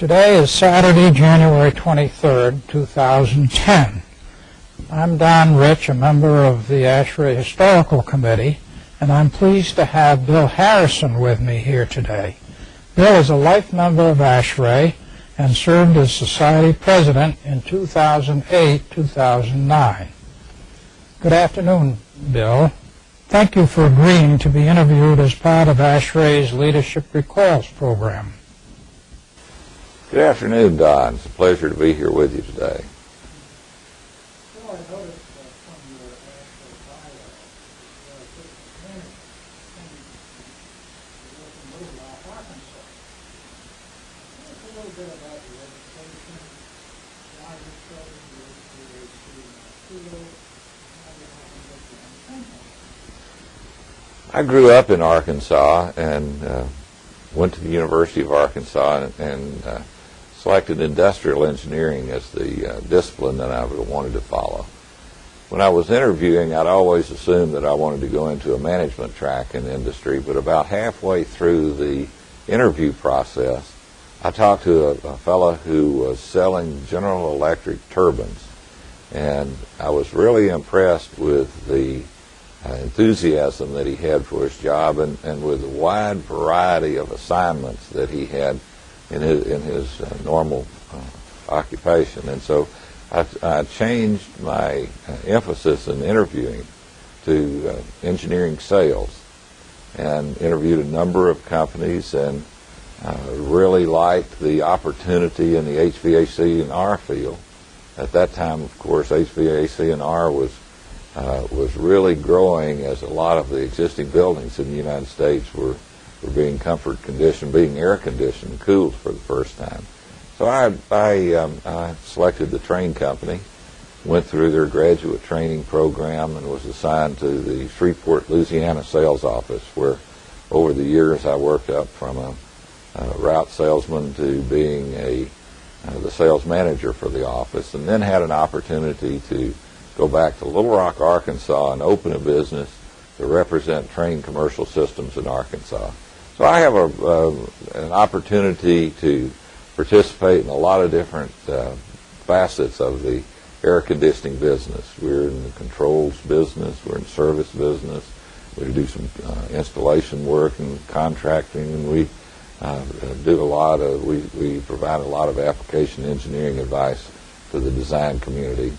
Today is Saturday, January 23rd, 2010. I'm Don Rich, a member of the ASHRAE Historical Committee, and I'm pleased to have Bill Harrison with me here today. Bill is a life member of ASHRAE and served as Society President in 2008-2009. Good afternoon, Bill. Thank you for agreeing to be interviewed as part of ASHRAE's Leadership Recalls program. Good afternoon, Don. It's a pleasure to be here with you today. Bill, I noticed from your ASHRAE bio, you live in Little Rock, Arkansas. Tell us a little bit about your education, why you chose the HVAC field, how you happened to get your intention. I grew up in Arkansas and went to the University of Arkansas and selected industrial engineering as the discipline that I wanted to follow. When I was interviewing, I'd always assumed that I wanted to go into a management track in industry, but about halfway through the interview process, I talked to a fellow who was selling General Electric turbines, and I was really impressed with the enthusiasm that he had for his job and with the wide variety of assignments that he had in his normal occupation. And so I changed my emphasis in interviewing to engineering sales and interviewed a number of companies and really liked the opportunity in the HVAC&R field. At that time, of course, HVAC&R was really growing as a lot of the existing buildings in the United States were being comfort conditioned, being air conditioned, cooled for the first time. So I selected the Train Company, went through their graduate training program, and was assigned to the Shreveport, Louisiana sales office, where over the years I worked up from a route salesman to being the sales manager for the office, and then had an opportunity to go back to Little Rock, Arkansas, and open a business to represent Train Commercial Systems in Arkansas. So I have an opportunity to participate in a lot of different facets of the air conditioning business. We're in the controls business, we're in service business, we do some installation work and contracting, and we we provide a lot of application engineering advice to the design community,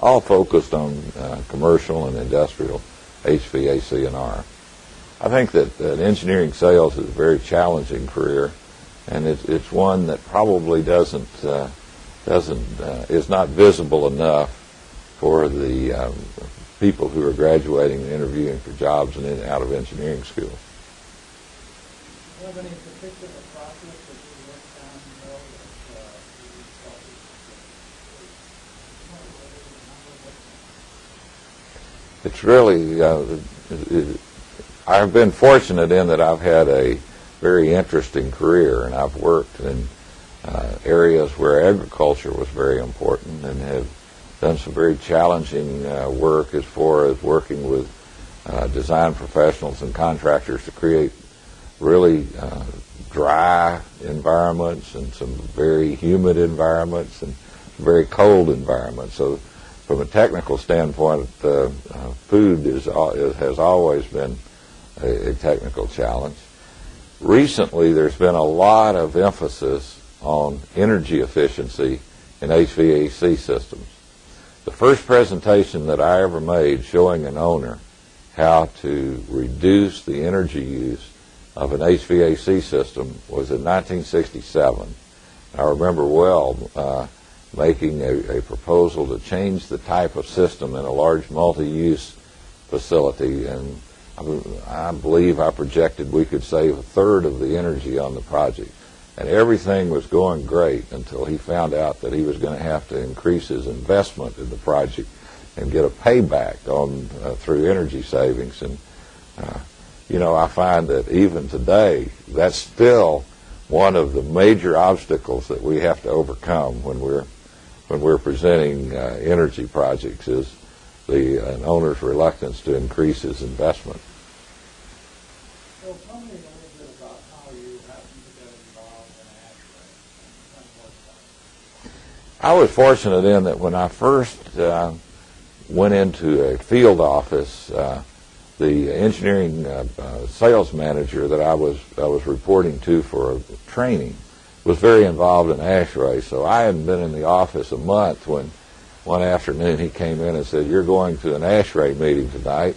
all focused on commercial and industrial HVAC&R. I think that engineering sales is a very challenging career, and it's one that probably is not visible enough for the people who are graduating and interviewing for jobs and out of engineering school. Do you have any particular project that you worked on, Bill, that you thought It's really, I've been fortunate in that I've had a very interesting career, and I've worked in areas where agriculture was very important and have done some very challenging work as far as working with design professionals and contractors to create really dry environments and some very humid environments and very cold environments. So from a technical standpoint, food has always been a technical challenge. Recently, there's been a lot of emphasis on energy efficiency in HVAC systems. The first presentation that I ever made showing an owner how to reduce the energy use of an HVAC system was in 1967. I remember well making a proposal to change the type of system in a large multi-use facility, and I believe I projected we could save a third of the energy on the project. And everything was going great until he found out that he was going to have to increase his investment in the project and get a payback on through energy savings. And I find that even today, that's still one of the major obstacles that we have to overcome when we're presenting energy projects is an owner's reluctance to increase his investment. Well, tell me a little bit about how you happened to get involved in ASHRAE. I was fortunate in that when I first went into a field office, the engineering sales manager that I was reporting to for training was very involved in ASHRAE. So I hadn't been in the office a month when one afternoon he came in and said, "You're going to an ASHRAE meeting tonight."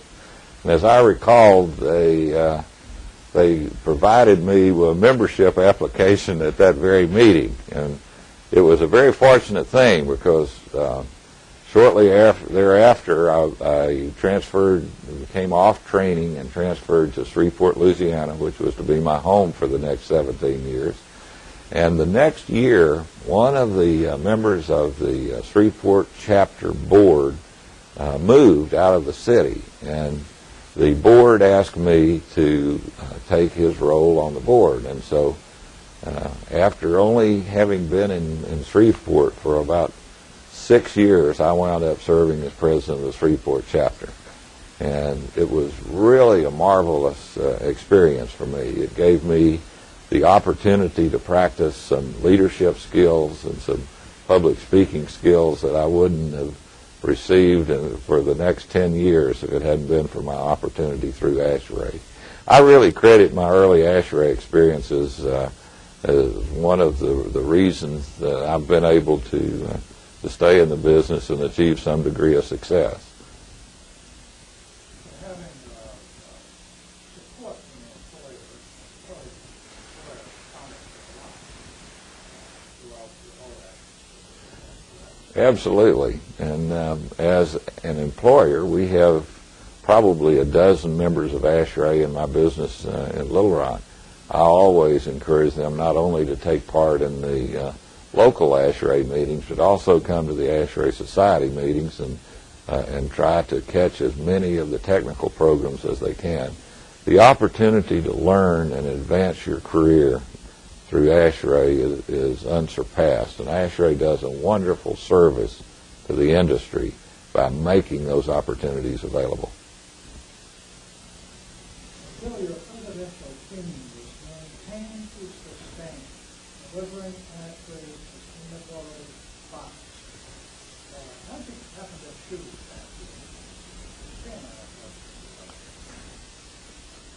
And as I recalled, they provided me with a membership application at that very meeting. And it was a very fortunate thing because shortly thereafter, I came off training and transferred to Shreveport, Louisiana, which was to be my home for the next 17 years. And the next year, one of the members of the Shreveport chapter board moved out of the city, and the board asked me to take his role on the board. And so after only having been in Shreveport for about 6 years, I wound up serving as president of the Shreveport chapter. And it was really a marvelous experience for me. It gave me the opportunity to practice some leadership skills and some public speaking skills that I wouldn't have received for the next 10 years if it hadn't been for my opportunity through ASHRAE. I really credit my early ASHRAE experiences as one of the reasons that I've been able to stay in the business and achieve some degree of success. Absolutely. And as an employer, we have probably a dozen members of ASHRAE in my business in Little Rock. I always encourage them not only to take part in the local ASHRAE meetings, but also come to the ASHRAE Society meetings and try to catch as many of the technical programs as they can. The opportunity to learn and advance your career through ASHRAE is unsurpassed, and ASHRAE does a wonderful service to the industry by making those opportunities available. Bill, your presidential theme is maintain to sustain, delivering ASHRAE's sustainability promise. How did you happen to choose that?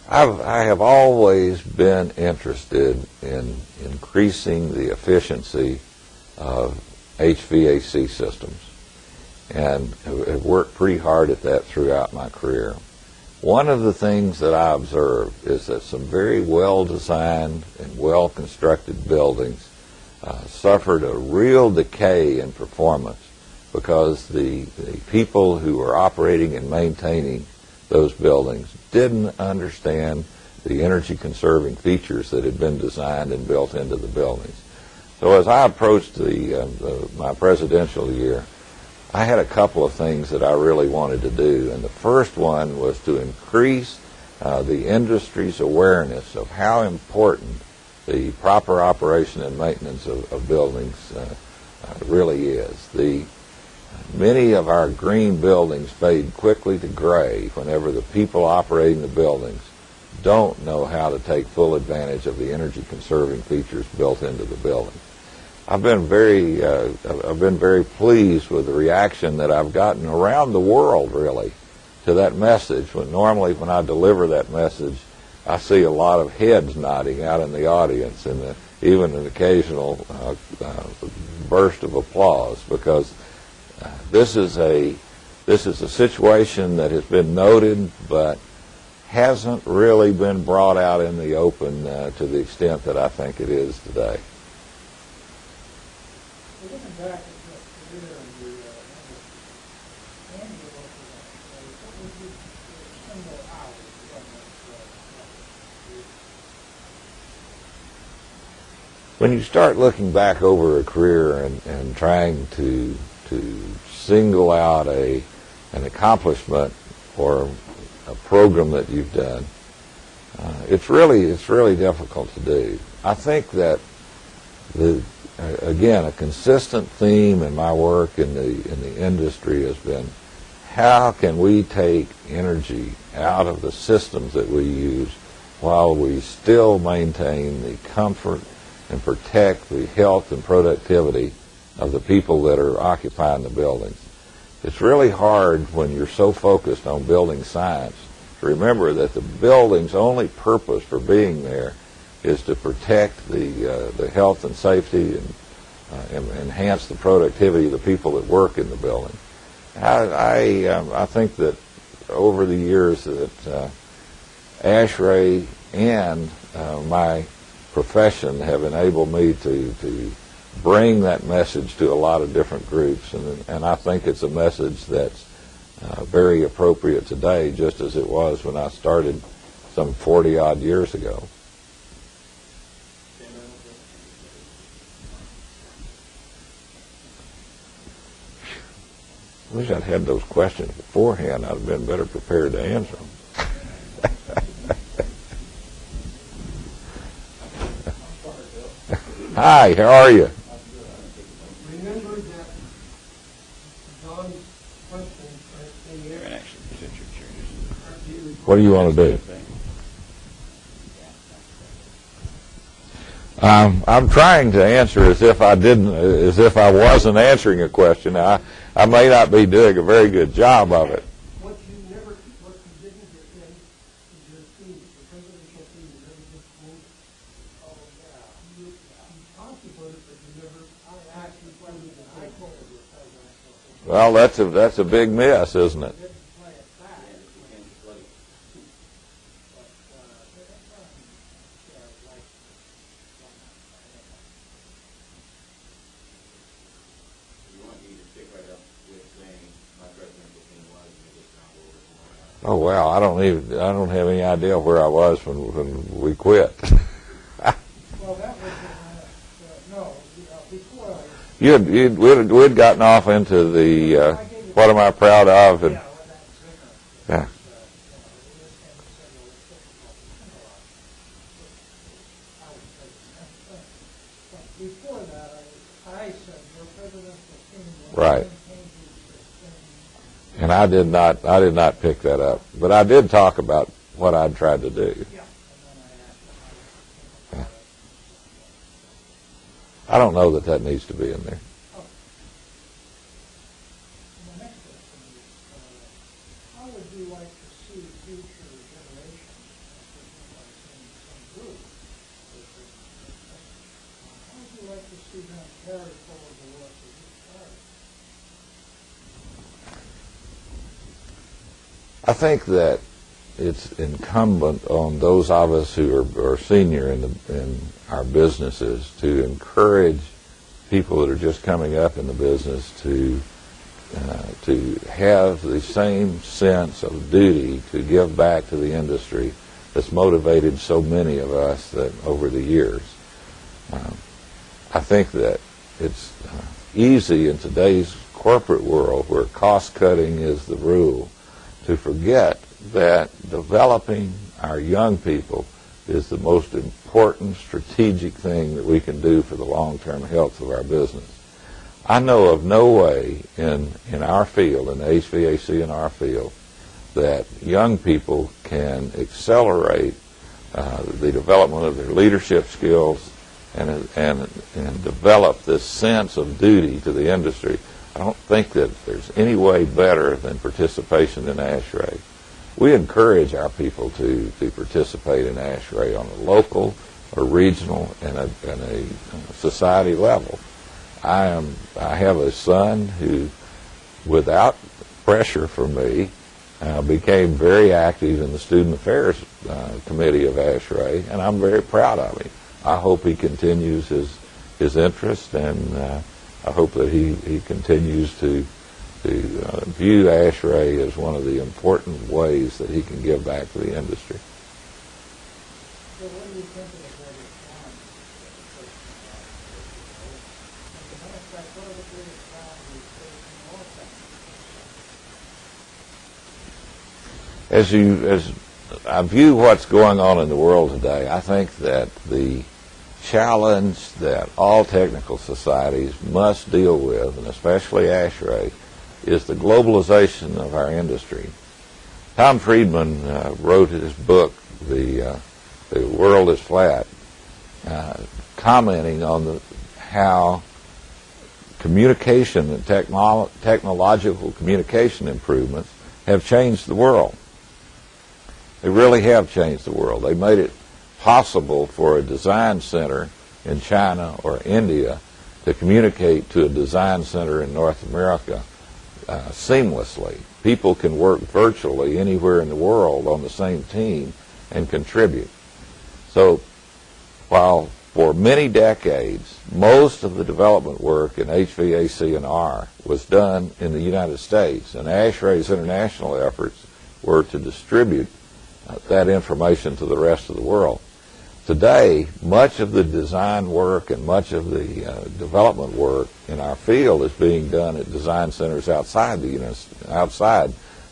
I have always been interested in increasing the efficiency of HVAC systems, and have worked pretty hard at that throughout my career. One of the things that I observed is that some very well-designed and well-constructed buildings suffered a real decay in performance because the people who were operating and maintaining those buildings didn't understand the energy-conserving features that had been designed and built into the buildings. So as I approached my presidential year, I had a couple of things that I really wanted to do, and the first one was to increase the industry's awareness of how important the proper operation and maintenance of buildings really is. Many of our green buildings fade quickly to gray whenever the people operating the buildings don't know how to take full advantage of the energy-conserving features built into the building. I've been very pleased with the reaction that I've gotten around the world, really, to that message. Normally when I deliver that message, I see a lot of heads nodding out in the audience and even an occasional burst of applause, because this is a situation that has been noted but hasn't really been brought out in the open to the extent that I think it is today. Looking back at your career and your annual what would you single out from When you start looking back over a career and trying to single out an accomplishment or a program that you've done, it's really difficult to do. I think that again, a consistent theme in my work in the industry has been, how can we take energy out of the systems that we use while we still maintain the comfort and protect the health and productivity of the people that are occupying the buildings. It's really hard when you're so focused on building science to remember that the building's only purpose for being there is to protect the health and safety and enhance the productivity of the people that work in the building. I think that over the years that ASHRAE and my profession have enabled me to bring that message to a lot of different groups, and I think it's a message that's very appropriate today, just as it was when I started some 40-odd years ago. I wish I'd had those questions beforehand. I'd have been better prepared to answer them. Hi, how are you? Remember that John's questions are in the air. What do you want to do? I'm trying to answer as if I wasn't answering a question. I may not be doing a very good job of it. What you didn't get in is your speech, the presidential speech. You never just quoted. Oh, yeah. You talked about it, but you never actually quoted it. Well, that's a big miss, isn't it? Oh wow! I don't have any idea where I was when we quit. Well, that was no. Before We'd gotten off into the what am I proud of? And, yeah. Before that, I said your presidential team. Right. And I did not pick that up, but I did talk about what I'd tried to do. Yeah. I don't know that needs to be in there. The next question is, how would you like to see future generations some group? How would you like to see them carry forward the work that you started? I think that it's incumbent on those of us who are senior in our businesses to encourage people that are just coming up in the business to have the same sense of duty to give back to the industry that's motivated so many of us that over the years. I think that it's easy in today's corporate world where cost cutting is the rule to forget that developing our young people is the most important strategic thing that we can do for the long-term health of our business. I know of no way in our field, in the HVAC in our field, that young people can accelerate the development of their leadership skills and develop this sense of duty to the industry. I don't think that there's any way better than participation in ASHRAE. We encourage our people to participate in ASHRAE on a local, a regional, and a society level. I have a son who, without pressure from me, became very active in the Student Affairs Committee of ASHRAE, and I'm very proud of him. I hope he continues his interest, and I hope that he continues to view ASHRAE as one of the important ways that he can give back to the industry. So what do you think of the greatest challenges? As a matter of fact, what are the greatest challenges facing all sectors? As I view what's going on in the world today, I think that the challenge that all technical societies must deal with, and especially ASHRAE, is the globalization of our industry. Tom Friedman wrote his book, The World is Flat, commenting on how communication and technological communication improvements have changed the world. They really have changed the world. They made it possible for a design center in China or India to communicate to a design center in North America seamlessly. People can work virtually anywhere in the world on the same team and contribute. So while for many decades most of the development work in HVAC and R was done in the United States, and ASHRAE's international efforts were to distribute that information to the rest of the world. Today, much of the design work and much of the development work in our field is being done at design centers outside the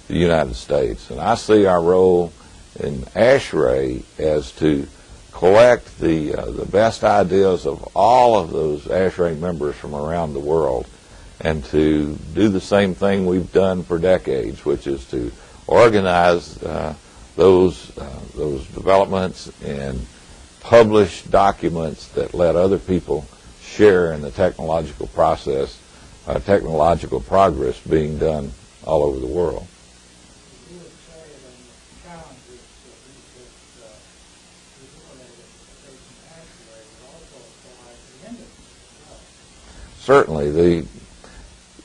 United States. And I see our role in ASHRAE as to collect the best ideas of all of those ASHRAE members from around the world and to do the same thing we've done for decades, which is to organize those developments and publish documents that let other people share in the technological process, technological progress being done all over the world. You would say that the challenges that facing ASHRAE would also apply to the industry as well. Certainly,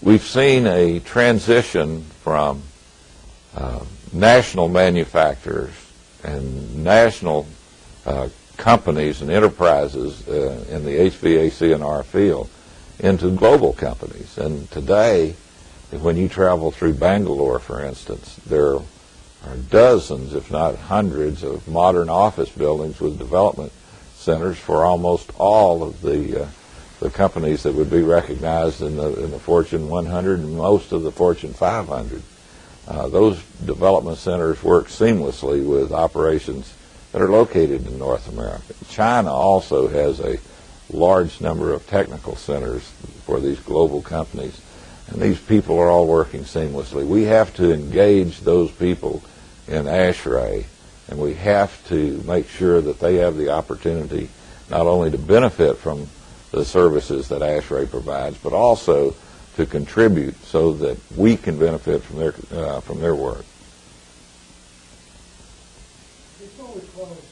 we've seen a transition from national manufacturers and national companies and enterprises in the HVAC and R field into global companies. And today, when you travel through Bangalore, for instance, there are dozens, if not hundreds, of modern office buildings with development centers for almost all of the companies that would be recognized in the Fortune 100 and most of the Fortune 500. Those development centers work seamlessly with operations that are located in North America. China also has a large number of technical centers for these global companies, and these people are all working seamlessly. We have to engage those people in ASHRAE, and we have to make sure that they have the opportunity not only to benefit from the services that ASHRAE provides, but also to contribute so that we can benefit from their work. Before we close, is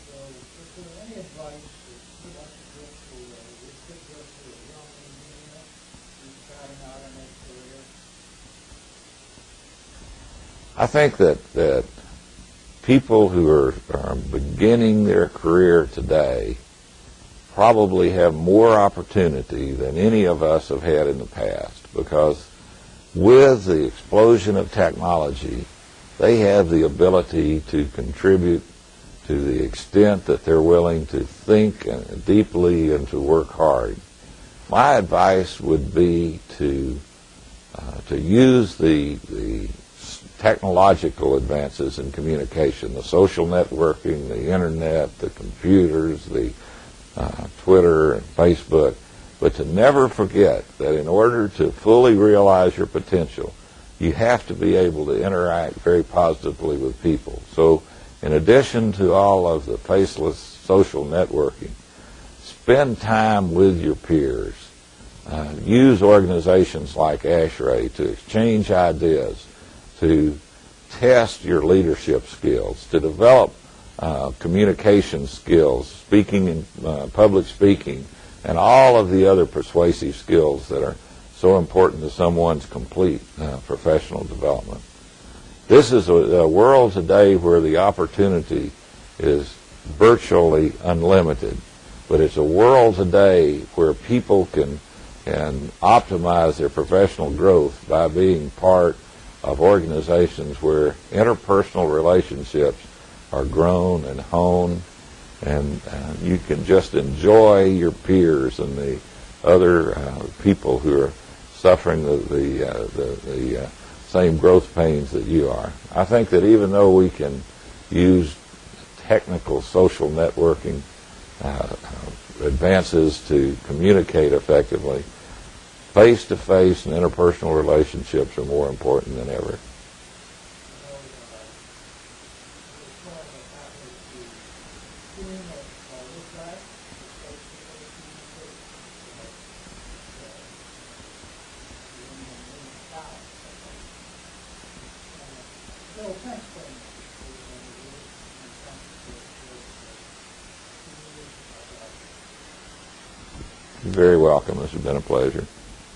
there any advice that you'd like to give to a young engineer who's starting out in his career? I think that people who are beginning their career today probably have more opportunity than any of us have had in the past, because with the explosion of technology, they have the ability to contribute to the extent that they're willing to think deeply and to work hard. My advice would be to use the technological advances in communication, the social networking, the internet, the computers, the Twitter and Facebook, but to never forget that in order to fully realize your potential, you have to be able to interact very positively with people. So in addition to all of the faceless social networking, spend time with your peers. Use organizations like ASHRAE to exchange ideas, to test your leadership skills, to develop communication skills, speaking in public speaking, and all of the other persuasive skills that are so important to someone's complete professional development. This is a world today where the opportunity is virtually unlimited, but it's a world today where people can optimize their professional growth by being part of organizations where interpersonal relationships are grown and honed, and you can just enjoy your peers and the other people who are suffering the same growth pains that you are. I think that even though we can use technical social networking advances to communicate effectively, face-to-face and interpersonal relationships are more important than ever. Well, thanks very much. You're very welcome. This has been a pleasure.